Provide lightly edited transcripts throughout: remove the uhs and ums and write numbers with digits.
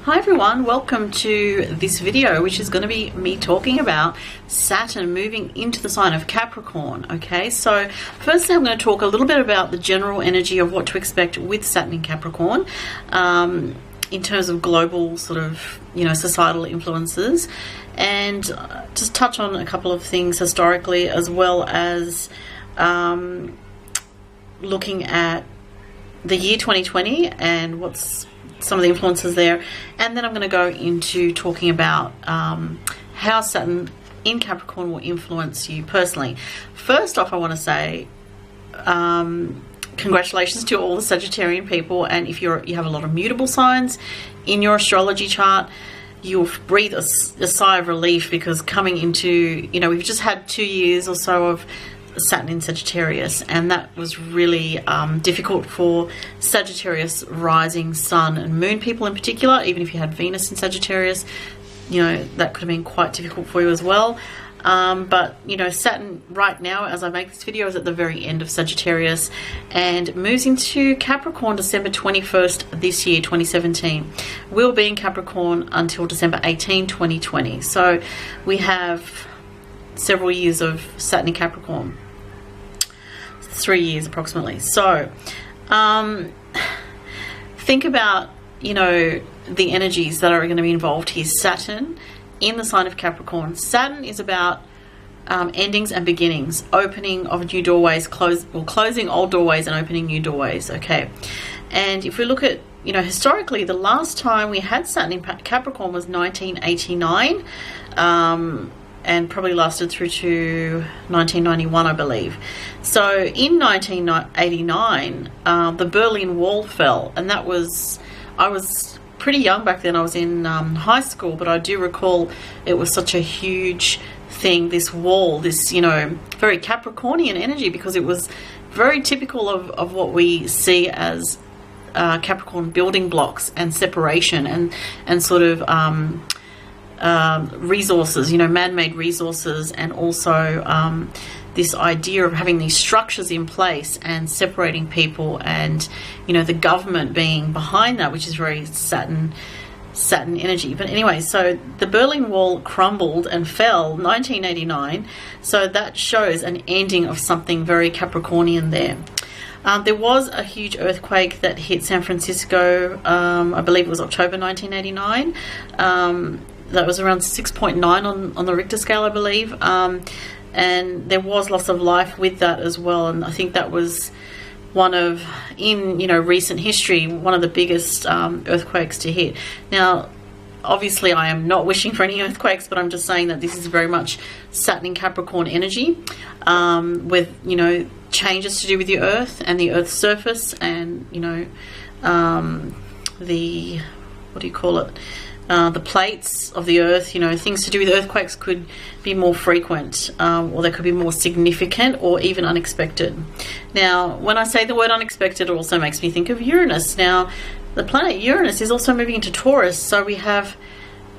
Hi everyone, welcome to this video, which is going to be me talking about Saturn moving into the sign of Capricorn. Okay, so firstly I'm going to talk a little bit about the general energy of what to expect with Saturn in Capricorn in terms of global sort of, societal influences, and just touch on a couple of things historically, as well as looking at the year 2020 and what's some of the influences there. And then I'm going to go into talking about how Saturn in Capricorn will influence you personally. First off, I want to say congratulations to all the Sagittarian people, and if you have a lot of mutable signs in your astrology chart, you'll breathe a sigh of relief, because coming into, we've just had 2 years or so of Saturn in Sagittarius, and that was really difficult for Sagittarius rising sun and moon people in particular. Even if you had Venus in Sagittarius, that could have been quite difficult for you as well. But Saturn right now, as I make this video, is at the very end of Sagittarius and moves into Capricorn December 21st this year, 2017. We'll be in Capricorn until December 18, 2020. So we have several years of Saturn in Capricorn, 3 years approximately. So think about the energies that are going to be involved here. Saturn in the sign of Capricorn. Saturn is about endings and beginnings, opening of new doorways, closing old doorways and opening new doorways. Okay, and if we look at historically, the last time we had Saturn in Capricorn was 1989. And probably lasted through to 1991, I believe. So in 1989, the Berlin Wall fell, and I was pretty young back then. I was in high school, but I do recall it was such a huge thing, this wall, this, very Capricornian energy, because it was very typical of what we see as Capricorn building blocks and separation and sort of resources, man-made resources, and also this idea of having these structures in place and separating people, and the government being behind that, which is very Saturn energy. But anyway, so the Berlin Wall crumbled and fell 1989, so that shows an ending of something very Capricornian there. There was a huge earthquake that hit San Francisco, I believe it was October 1989. That was around 6.9 on the Richter scale, I believe. And there was loss of life with that as well. And I think that was in recent history, one of the biggest earthquakes to hit. Now, obviously, I am not wishing for any earthquakes, but I'm just saying that this is very much Saturn in Capricorn energy, with, changes to do with the Earth and the Earth's surface, and, the plates of the Earth, things to do with earthquakes could be more frequent, or they could be more significant, or even unexpected. Now, when I say the word unexpected, it also makes me think of Uranus. Now, the planet Uranus is also moving into Taurus, so we have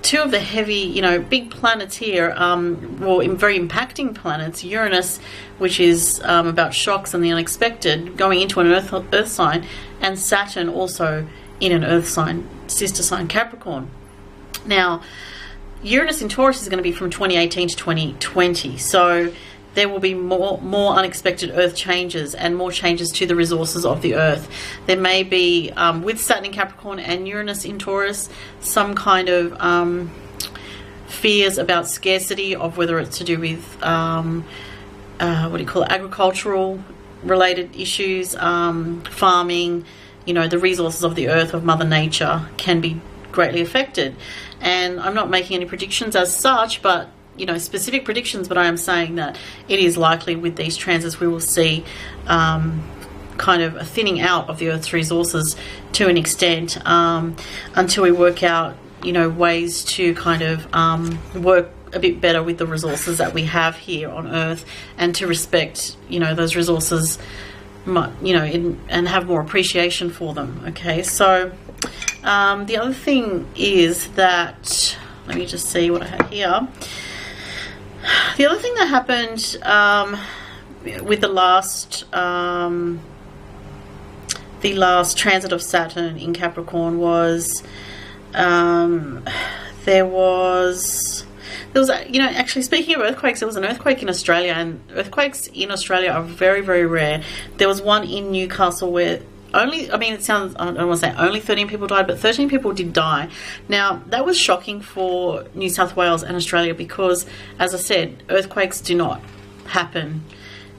two of the heavy, big planets here, very impacting planets. Uranus, which is about shocks and the unexpected, going into an Earth sign, and Saturn also in an Earth sign, sister sign Capricorn. Now, Uranus in Taurus is going to be from 2018 to 2020, so there will be more unexpected Earth changes and more changes to the resources of the Earth. There may be, with Saturn in Capricorn and Uranus in Taurus, some kind of fears about scarcity, of whether it's to do with agricultural related issues, farming. The resources of the Earth, of Mother Nature, can be greatly affected. And I'm not making any predictions as such, but specific predictions, but I am saying that it is likely with these transits we will see kind of a thinning out of the Earth's resources to an extent, until we work out ways to kind of work a bit better with the resources that we have here on Earth, and to respect those resources, and have more appreciation for them. Okay, so the other thing is that, let me just see what I have here. The other thing that happened with the last transit of Saturn in Capricorn was There was, you know, actually speaking of earthquakes, there was an earthquake in Australia, and earthquakes in Australia are very, very rare. There was one in Newcastle where only, I mean, it sounds, I don't want to say only 13 people died, but 13 people did die. Now, that was shocking for New South Wales and Australia because, as I said, earthquakes do not happen.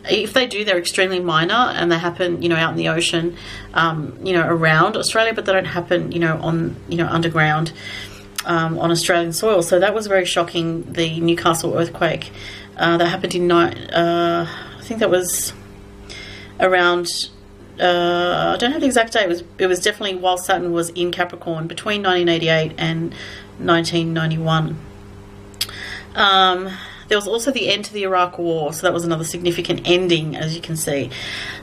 If they do, they're extremely minor, and they happen, you know, out in the ocean, you know, around Australia, but they don't happen, you know, on, you know, underground, on Australian soil. So that was very shocking, the Newcastle earthquake that happened in, I think that was around, I don't have the exact date. It was definitely while Saturn was in Capricorn, between 1988 and 1991. There was also the end to the Iraq War, so that was another significant ending, as you can see.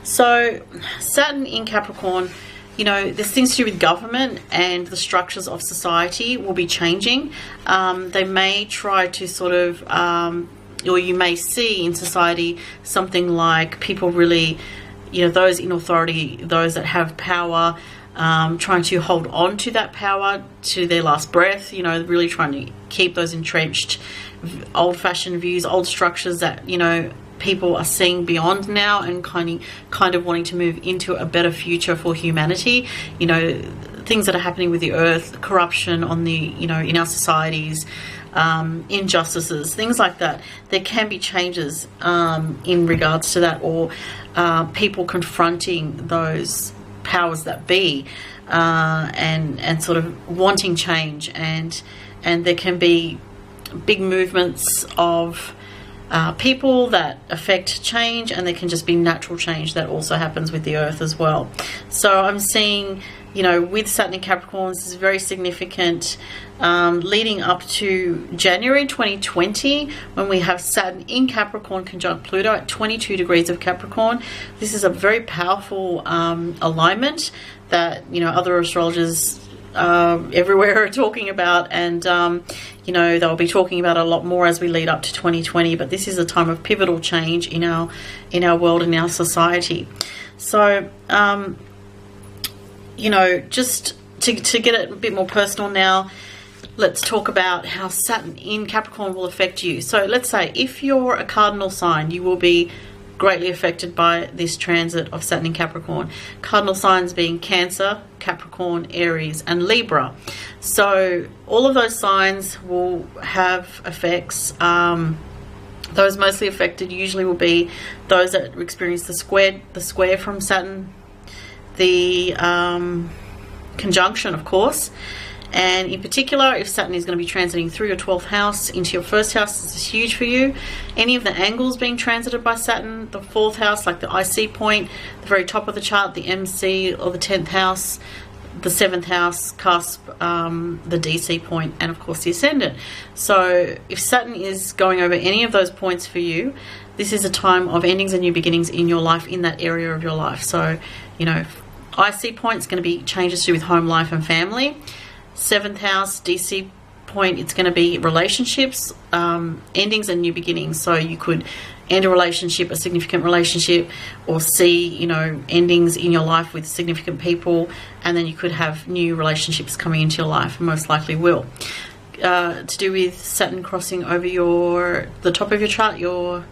So Saturn in Capricorn, you know, there's things to do with government, and the structures of society will be changing. They may try to sort of, or you may see in society something like people really, you know, those in authority, those that have power, trying to hold on to that power to their last breath, you know, really trying to keep those entrenched old-fashioned views, old structures that, you know, people are seeing beyond now, and kind of wanting to move into a better future for humanity. You know, things that are happening with the earth, corruption on the, you know, in our societies, injustices, things like that. There can be changes in regards to that, or people confronting those powers that be, and sort of wanting change, and there can be big movements of people that affect change, and there can just be natural change that also happens with the earth as well. So I'm seeing, you know, with Saturn in Capricorn, this is very significant, leading up to January 2020, when we have Saturn in Capricorn conjunct Pluto at 22 degrees of Capricorn. This is a very powerful alignment that, you know, other astrologers everywhere are talking about, and you know, they'll be talking about it a lot more as we lead up to 2020. But this is a time of pivotal change in our world and our society. So you know, just to get it a bit more personal now, let's talk about how Saturn in Capricorn will affect you. So let's say if you're a cardinal sign, you will be greatly affected by this transit of Saturn in Capricorn. Cardinal signs being Cancer, Capricorn, Aries, and Libra. So all of those signs will have effects. Those mostly affected usually will be those that experience the square from Saturn, the conjunction, of course. And in particular, if Saturn is going to be transiting through your 12th house into your first house, this is huge for you. Any of the angles being transited by Saturn, the 4th house, like the IC point, the very top of the chart, the MC, or the 10th house, the 7th house, cusp, the DC point, and of course the ascendant. So if Saturn is going over any of those points for you, this is a time of endings and new beginnings in your life, in that area of your life. So, you know, IC point is going to be changes to do with home life and family. 7th house, DC point, it's going to be relationships, endings and new beginnings. So you could end a relationship, a significant relationship, or see, you know, endings in your life with significant people, and then you could have new relationships coming into your life, and most likely will. To do with Saturn crossing over the top of your chart, your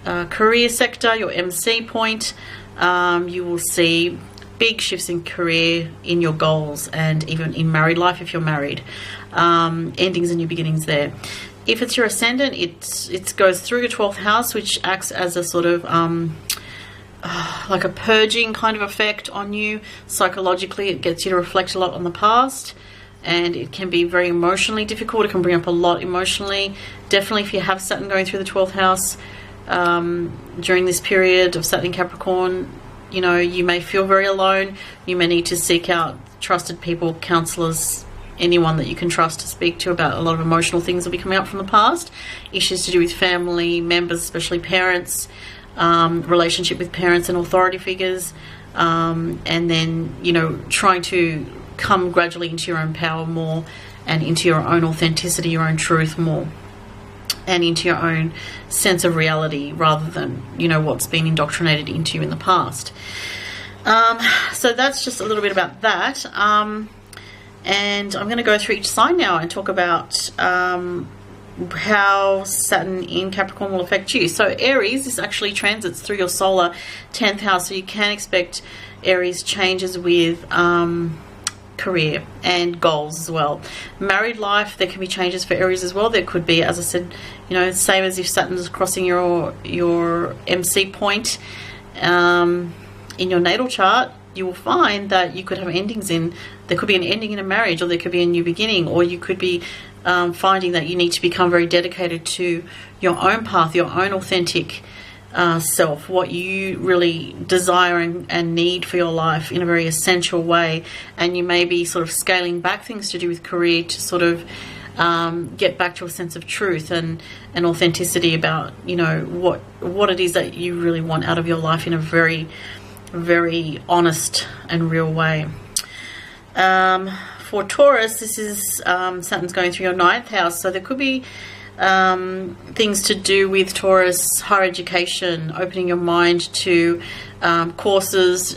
career sector, your MC point, you will see big shifts in career, in your goals, and even in married life if you're married. Endings and new beginnings there. If it's your ascendant, it goes through your 12th house, which acts as a sort of like a purging kind of effect on you. Psychologically, it gets you to reflect a lot on the past, and it can be very emotionally difficult. It can bring up a lot emotionally. Definitely if you have Saturn going through the 12th house during this period of Saturn in Capricorn, you know, you may feel very alone. You may need to seek out trusted people, counselors, anyone that you can trust to speak to about a lot of emotional things that will be coming up from the past. Issues to do with family members, especially parents, relationship with parents and authority figures, and then, you know, trying to come gradually into your own power more, and into your own authenticity, your own truth more, and into your own sense of reality, rather than, you know, what's been indoctrinated into you in the past. So that's just a little bit about that. And I'm going to go through each sign now and talk about how Saturn in Capricorn will affect you. So Aries, this actually transits through your solar 10th house, so you can expect Aries changes with career and goals as well. Married life, there can be changes for Aries as well. There could be, as I said, you know, same as if Saturn is crossing your MC point in your natal chart, you will find that you could have endings in, there could be an ending in a marriage, or there could be a new beginning, or you could be finding that you need to become very dedicated to your own path, your own authentic self, what you really desire and need for your life in a very essential way. And you may be sort of scaling back things to do with career to sort of get back to a sense of truth and authenticity about, you know, what it is that you really want out of your life in a very, very honest and real way. For Taurus, this is Saturn's going through your 9th house, so there could be things to do with Taurus, higher education, opening your mind to courses,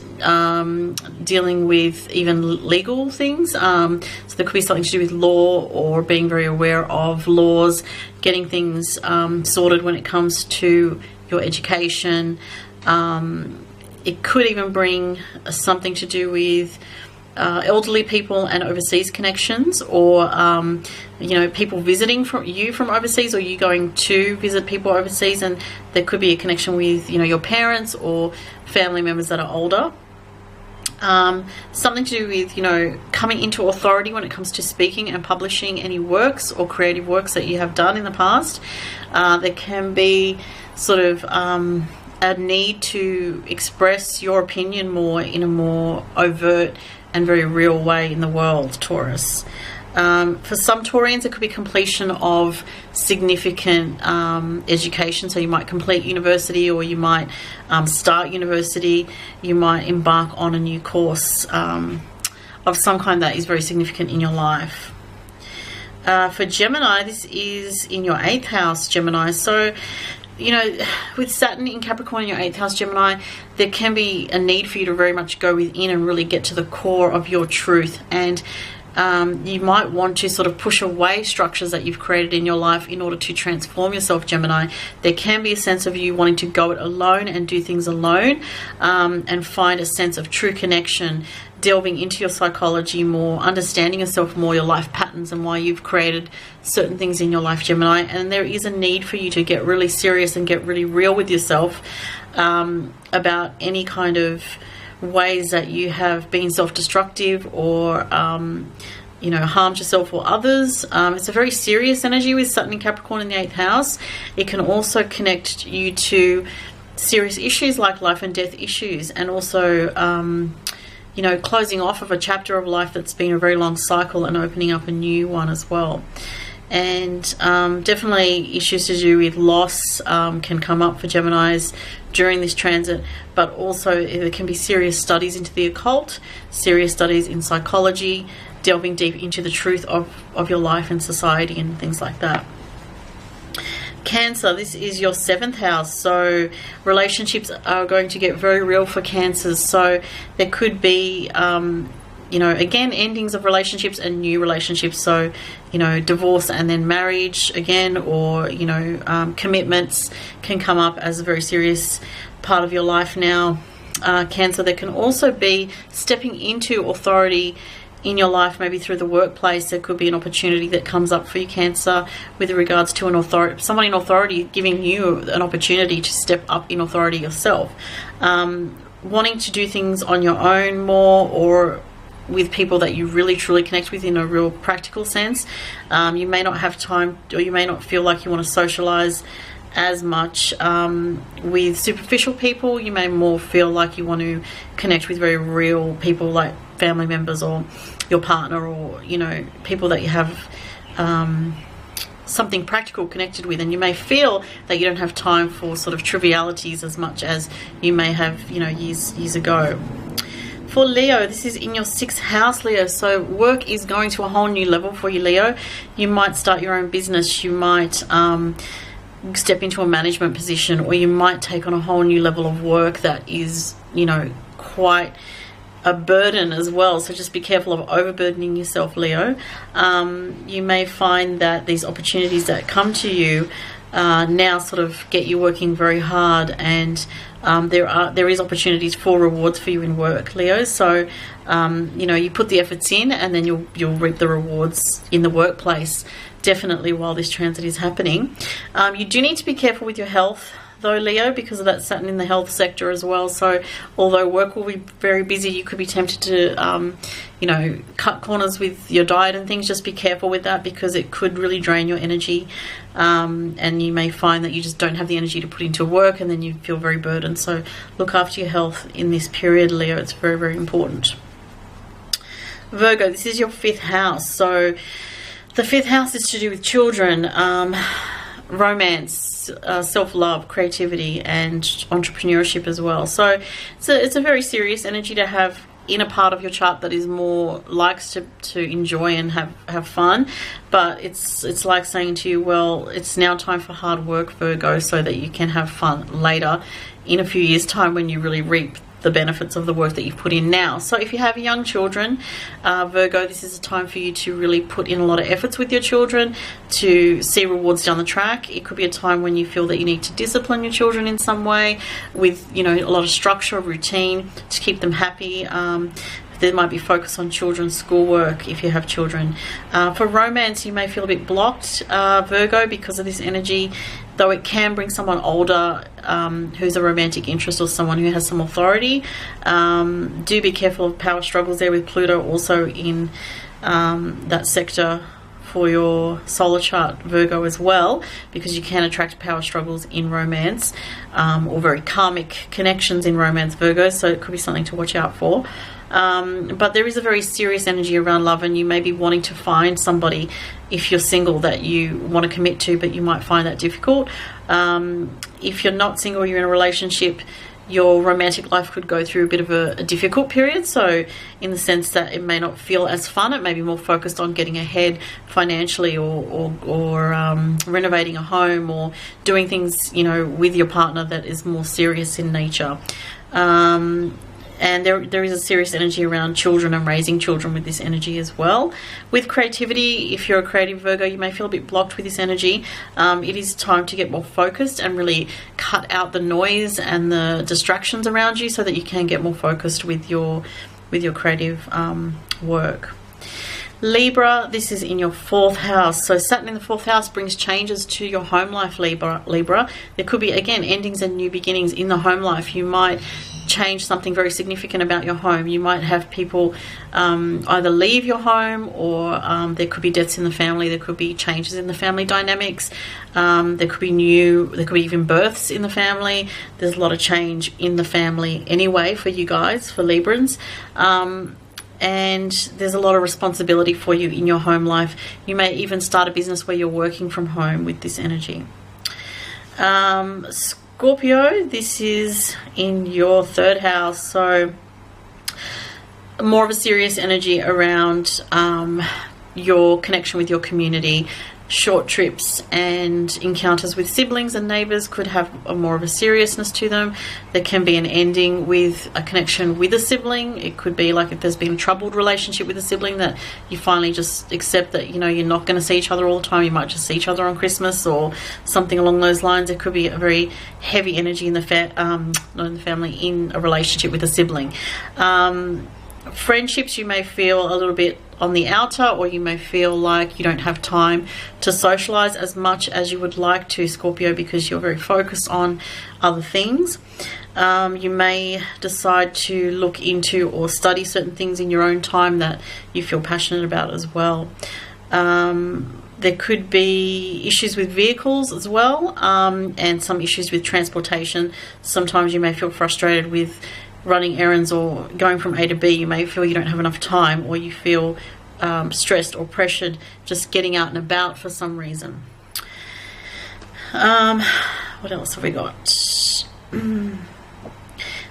dealing with even legal things. So there could be something to do with law, or being very aware of laws, getting things sorted when it comes to your education. It could even bring something to do with elderly people and overseas connections, or you know, people visiting from overseas, or you going to visit people overseas, and there could be a connection with, you know, your parents or family members that are older. Something to do with, you know, coming into authority when it comes to speaking and publishing any works or creative works that you have done in the past. There can be sort of a need to express your opinion more in a more overt and very real way in the world, Taurus. For some Taurians, it could be completion of significant education. So you might complete university, or you might start university. You might embark on a new course of some kind that is very significant in your life. For Gemini, this is in your 8th house, Gemini. So, you know, with Saturn in Capricorn in your 8th house, Gemini, there can be a need for you to very much go within and really get to the core of your truth. And you might want to sort of push away structures that you've created in your life in order to transform yourself, Gemini. There can be a sense of you wanting to go it alone and do things alone, and find a sense of true connection, delving into your psychology more, understanding yourself more, your life patterns, and why you've created certain things in your life, Gemini. And there is a need for you to get really serious and get really real with yourself about any kind of ways that you have been self-destructive, or you know, harmed yourself or others. It's a very serious energy with Saturn in Capricorn in the 8th house. It can also connect you to serious issues like life and death issues, and also you know, closing off of a chapter of life that's been a very long cycle and opening up a new one as well. And definitely issues to do with loss can come up for Geminis during this transit, but also there can be serious studies into the occult, serious studies in psychology, delving deep into the truth of your life and society and things like that. Cancer, this is your 7th house, so relationships are going to get very real for Cancers. So there could be you know, again, endings of relationships and new relationships. So, you know, divorce and then marriage again, or, you know, commitments can come up as a very serious part of your life now. Cancer, there can also be stepping into authority in your life, maybe through the workplace. There could be an opportunity that comes up for you, Cancer, with regards to an authority, someone in authority giving you an opportunity to step up in authority yourself. Wanting to do things on your own more, or with people that you really truly connect with in a real practical sense. You may not have time, or you may not feel like you want to socialize as much with superficial people. You may more feel like you want to connect with very real people, like family members or your partner, or, you know, people that you have something practical connected with, and you may feel that you don't have time for sort of trivialities as much as you may have, you know, years ago. For Leo, this is in your 6th house, Leo. So work is going to a whole new level for you, Leo. You might start your own business. You might step into a management position, or you might take on a whole new level of work that is, you know, quite a burden as well, so just be careful of overburdening yourself, Leo. You may find that these opportunities that come to you now sort of get you working very hard, and there is opportunities for rewards for you in work, Leo. So you know, you put the efforts in, and then you'll reap the rewards in the workplace, definitely, while this transit is happening. You do need to be careful with your health, though, Leo, because of that Saturn in the health sector as well. So although work will be very busy, you could be tempted to you know, cut corners with your diet and things. Just be careful with that, because it could really drain your energy, and you may find that you just don't have the energy to put into work, and then you feel very burdened. So look after your health in this period, Leo. It's very, very important. Virgo, this is your 5th house. So the 5th house is to do with children, romance, self-love, creativity, and entrepreneurship as well. So it's a very serious energy to have in a part of your chart that is more likes to enjoy and have fun. But it's like saying to you, well, it's now time for hard work, Virgo, so that you can have fun later in a few years' time when you really reap the benefits of the work that you've put in now. So if you have young children, Virgo, this is a time for you to really put in a lot of efforts with your children to see rewards down the track. It could be a time when you feel that you need to discipline your children in some way with, you know, a lot of structure, routine to keep them happy. There might be focus on children's schoolwork if you have children. For romance, you may feel a bit blocked, Virgo, because of this energy, though it can bring someone older who's a romantic interest or someone who has some authority. Do be careful of power struggles there, with Pluto also in that sector for your solar chart, Virgo, as well, because you can attract power struggles in romance, or very karmic connections in romance, Virgo, so it could be something to watch out for. But there is a very serious energy around love, and you may be wanting to find somebody, if you're single, that you want to commit to, but you might find that difficult. If you're not single, you're in a relationship, your romantic life could go through a bit of a difficult period. So in the sense that it may not feel as fun, it may be more focused on getting ahead financially, or renovating a home, or doing things, you know, with your partner that is more serious in nature. And there is a serious energy around children and raising children with this energy as well. With creativity, if you're a creative Virgo, you may feel a bit blocked with this energy. It is time to get more focused and really cut out the noise and the distractions around you, so that you can get more focused with your creative work. Libra, this is in your 4th house. So Saturn in the 4th house brings changes to your home life, Libra. There could be, again, endings and new beginnings in the home life. You might change something very significant about your home. You might have people either leave your home, or there could be deaths in the family. There could be changes in the family dynamics. There could be even births in the family. There's a lot of change in the family anyway for you guys, for Librans. And there's a lot of responsibility for you in your home life. You may even start a business where you're working from home with this energy. Scorpio, this is in your 3rd house, so more of a serious energy around your connection with your community. Short trips and encounters with siblings and neighbours could have more of a seriousness to them. There can be an ending with a connection with a sibling. It could be like if there's been a troubled relationship with a sibling, that you finally just accept that, you know, you're not going to see each other all the time. You might just see each other on Christmas or something along those lines. It could be a very heavy energy in the not in the family, in a relationship with a sibling. Friendships, you may feel a little bit on the outer, or you may feel like you don't have time to socialize as much as you would like to, Scorpio, because you're very focused on other things. You may decide to look into or study certain things in your own time that you feel passionate about as well. There could be issues with vehicles as well, and some issues with transportation. Sometimes you may feel frustrated with running errands or going from A to B. You may feel you don't have enough time, or you feel stressed or pressured just getting out and about for some reason. What else have we got?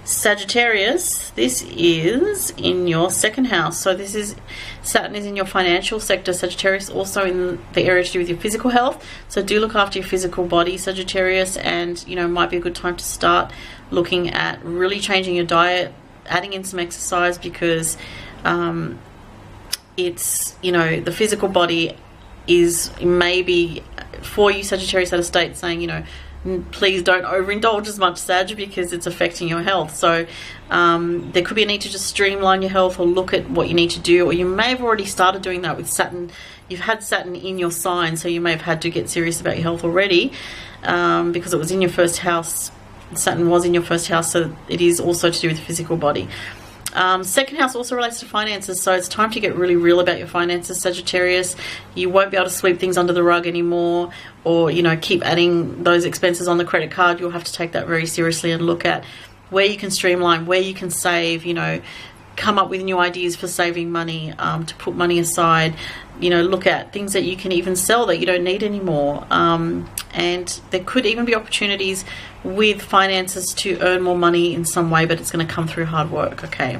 Sagittarius, this is in your 2nd house. So this is, Saturn is in your financial sector. Sagittarius also in the area to do with your physical health. So do look after your physical body, Sagittarius, and, you know, might be a good time to start looking at really changing your diet, adding in some exercise, because it's, you know, the physical body is maybe for you Sagittarius at a state saying, you know, please don't overindulge as much, Sag, because it's affecting your health. So there could be a need to just streamline your health, or look at what you need to do, or you may have already started doing that with Saturn. You've had Saturn in your sign, so you may have had to get serious about your health already, because it was in your first house. Saturn was in your first house, so it is also to do with the physical body. Second house also relates to finances, so it's time to get really real about your finances, Sagittarius. You won't be able to sweep things under the rug anymore, or, you know, keep adding those expenses on the credit card. You'll have to take that very seriously and look at where you can streamline, where you can save, you know, come up with new ideas for saving money, to put money aside, you know, look at things that you can even sell that you don't need anymore. And there could even be opportunities with finances to earn more money in some way, but it's going to come through hard work. Okay.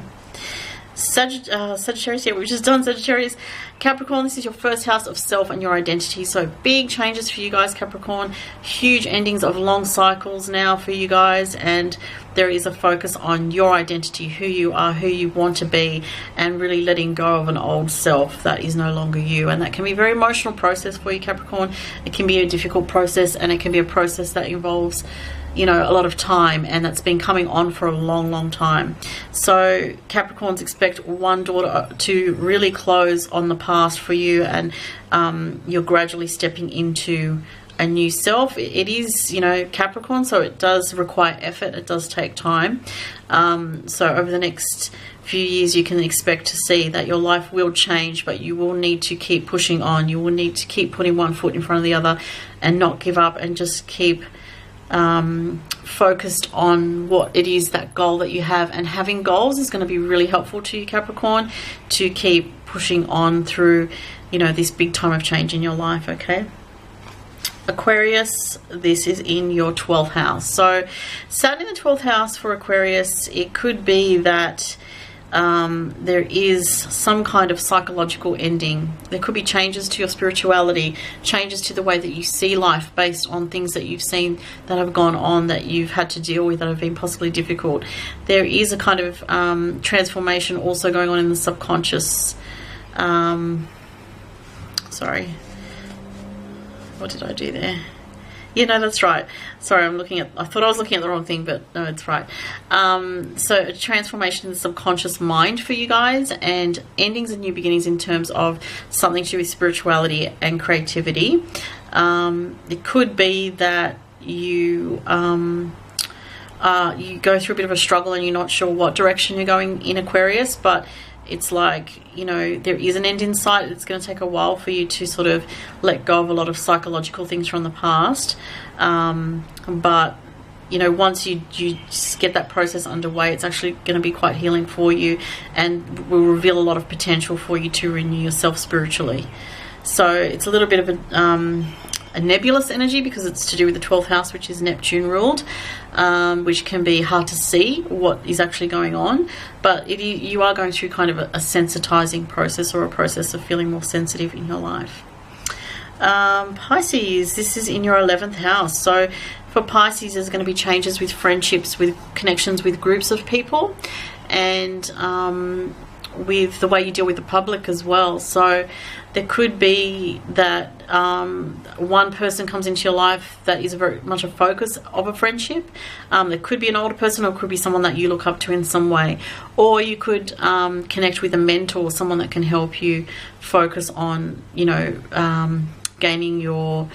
Sagittarius, yeah, we've just done Sagittarius. Capricorn, this is your first house of self and your identity, so big changes for you guys, Capricorn. Huge endings of long cycles now for you guys, and there is a focus on your identity, who you are, who you want to be, and really letting go of an old self that is no longer you. And that can be a very emotional process for you, Capricorn. It can be a difficult process, and it can be a process that involves, you know, a lot of time, and that's been coming on for a long time. So Capricorns, expect one door to really close on the past for you, and you're gradually stepping into a new self. It is, you know, Capricorn, so it does require effort. It does take time. So over the next few years, you can expect to see that your life will change, but you will need to keep pushing on. You will need to keep putting one foot in front of the other and not give up, and just keep focused on what it is, that goal that you have. And having goals is going to be really helpful to you, Capricorn, to keep pushing on through, you know, this big time of change in your life. Okay. Aquarius, this is in your 12th house. So Saturn in the 12th house for Aquarius, it could be that there is some kind of psychological ending. There could be changes to your spirituality, changes to the way that you see life based on things that you've seen that have gone on, that you've had to deal with, that have been possibly difficult. There is a kind of transformation also going on in the subconscious. Sorry, what did I do there? Yeah, no, that's right. Sorry, I thought I was looking at the wrong thing, but no, it's right. So a transformation in the subconscious mind for you guys, and endings and new beginnings in terms of something to do with spirituality and creativity. It could be that you go through a bit of a struggle and you're not sure what direction you're going in, Aquarius, but it's like, you know, there is an end in sight. It's going to take a while for you to sort of let go of a lot of psychological things from the past. But, you know, once you just get that process underway, it's actually going to be quite healing for you, and will reveal a lot of potential for you to renew yourself spiritually. So it's a little bit of a nebulous energy, because it's to do with the 12th house, which is Neptune ruled, which can be hard to see what is actually going on, but you are going through kind of a sensitizing process, or a process of feeling more sensitive in your life. Pisces, this is in your 11th house. So for Pisces, there's going to be changes with friendships, with connections with groups of people, and with the way you deal with the public as well. So there could be that one person comes into your life that is very much a focus of a friendship. There could be an older person, or it could be someone that you look up to in some way, or you could connect with a mentor, someone that can help you focus on, you know, gaining your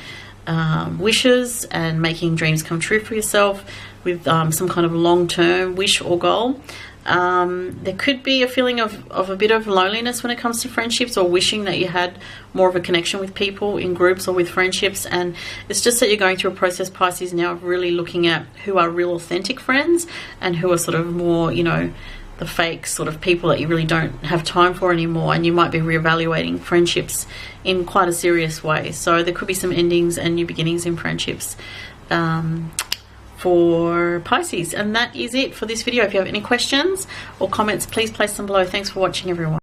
wishes and making dreams come true for yourself with some kind of long-term wish or goal. There could be a feeling of a bit of loneliness when it comes to friendships, or wishing that you had more of a connection with people in groups or with friendships. And it's just that you're going through a process, Pisces, now of really looking at who are real authentic friends, and who are sort of more, you know, the fake sort of people that you really don't have time for anymore. And you might be reevaluating friendships in quite a serious way. So there could be some endings and new beginnings in friendships for Pisces. And that is it for this video. If you have any questions or comments, please place them below. Thanks for watching, everyone.